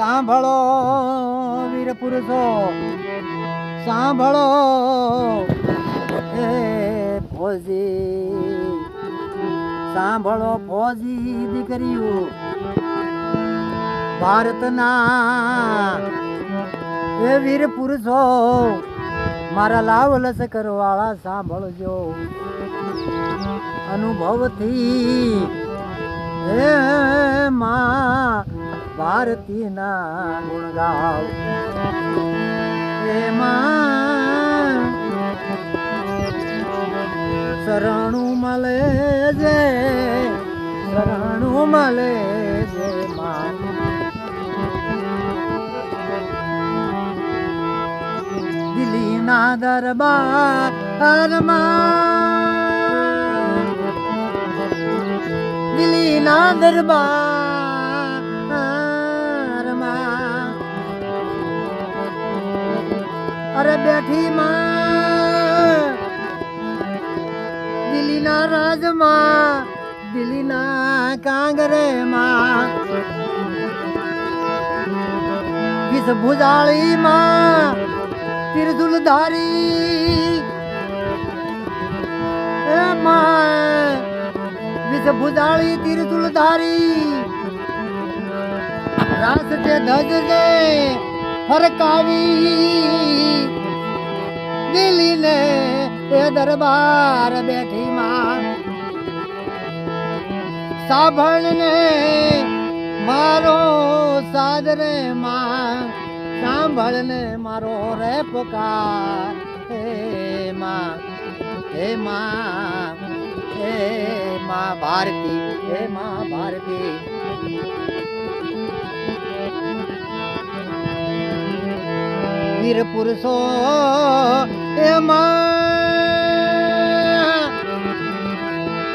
સાંભળો વીર પુરુષો, સાંભળો હે ફોજી, સાંભળો ફોજી દીકરીઓ ભારતના એ વીર પુરુષો, મારા લાવ લશ્કર વાળા સાંભળજો અનુભવથી હે માં ભારતીના ગુણ ગાવ એમાં શરણું મળે છે, શરણું મળે છે માં દિલ્હીના દરબારમાં, દિલ્હીના દરબારમાં અરે બેઠી માં દિલ્હીના રાજમાં, દિલ્હીના કાંગરે માં વિષ ભુજાળી માં ત્રિશુલ ધારી એ માં વિષ ભુજાળી ત્રિશુલ ધારી રાસ છે ધજ ને ફરકાવી દિલ્હી ને એ દરબાર બેઠી માં સાંભળ ને મારો સાદરે માં, સાંભળ ને મારો રે પુકાર હે માં, હે માં, હે માં ભારતી, હે માં ભારતી વીર પુરુષો એમાં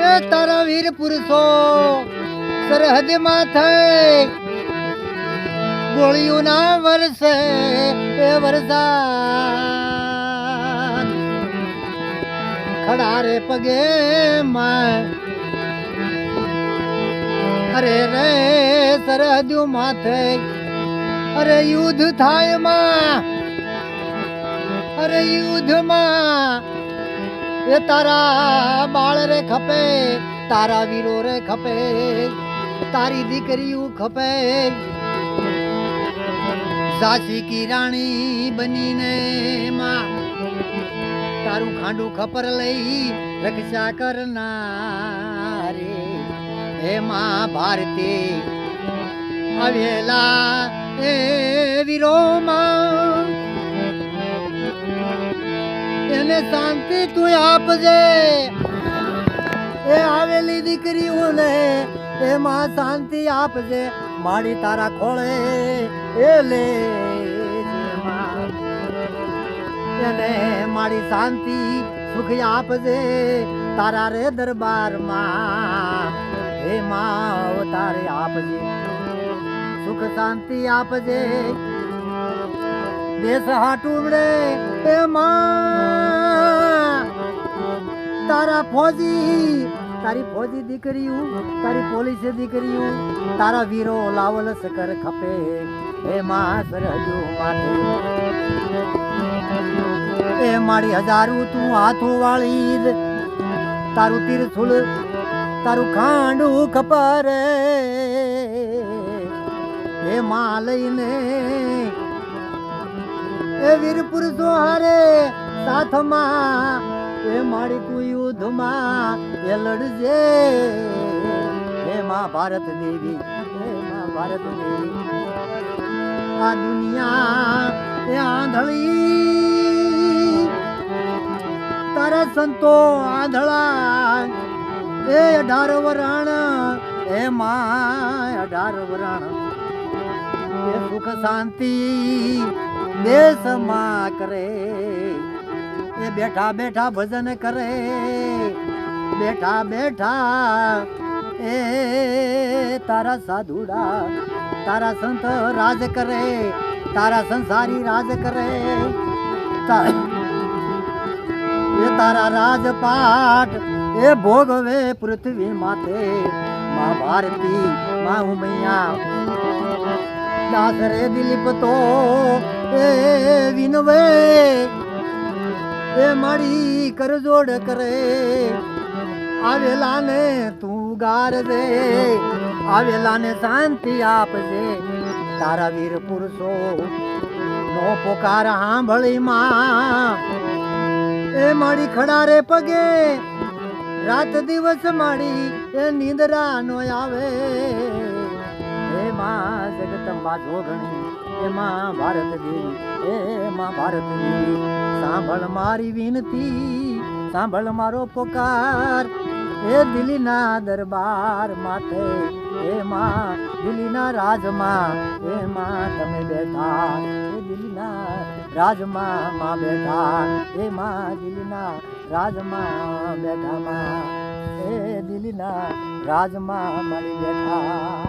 એ તારા વીર પુરુષો સરહદ માં થઈ ગોળીઓ ના વરસે એ વરસાદ ખડા રે પગે માં અરે રે સરહદો માથે અરે યુદ્ધ થાય માં, અરે યુદ્ધમાં એ તારા બાળ રે ખપે, તારા વીરો રે ખપે, તારી દીકરીઓ ખપે ઝાંસી કી રાણી બનીને માં તારું ખાંડું ખપર લઈ રક્ષા કરનારે હે માં ભારતી આવેલા એ વીરો માં એને શાંતિ તું આપજે, એ આવેલી દીકરીઓને એમાં શાંતિ આપજે માડી તારા ખોળે એ લે એને માડી શાંતિ સુખ આપજે તારા રે દરબારમાં હે માં તારે આપજે સુખ શાંતિ આપજે દેશ હાટુડે એ માં તારા ફોજી, તારી ફોજી દીકરીઓ, તારી પોલીસ દીકરીઓ, તારા વીરો લાવલ સકર ખપે હે માં સરહદો માથે એ મારી હજારું તું હાથો વાળી તારું તીરછુલ તારું ખાંડું ખપર હે માં લઈને એ વીર પુરુષો હારે સાથમાં એ મારી તું યુદ્ધમાં એ લડજે હે માં ભારત દેવી, હે માં ભારત દેવી આ દુનિયા એ આંધળી તારા સંતો આંધળા એ 18 વરાણ હે માં 18 વરાણ એ સુખ શાંતિ દેશમાં કરે એ બેઠા બેઠા ભજન કરે, બેઠા બેઠા એ તારા સાધુડા તારા સંત રાજ કરે, તારા સંસારી રાજ કરે એ તારા રાજપાટ એ ભોગવે પૃથ્વી માથે માં ભારતી માં ઉમૈયા દાસ રે દિલીપ તો એ વિનવે એ મારી કરજોડ કરે આવેલા ને તું ગાર દે આવેલા ને શાંતિ આપજે તારા વીર પુરુષો નો પોકાર સાંભળી માં એ મારી ખડા રે પગે રાત દિવસ માડી એ નિંદરા નો આવે હે માં જગદંબા જોગણી હે માં ભારત દેવી હે માં ભારત દેવી સાંભળ મારી વિનતી સાંભળ મારો પોકાર હે દિલ્હીના દરબાર માથે હે માં દિલ્હીના રાજમાં હે માં તમે બેઠા હે દિલ્હીના રાજમાં માં બેઠા હે માં દિલ્હીના રાજમાં બેઠા માં હે દિલ્હીના રાજમાં મારી બેઠા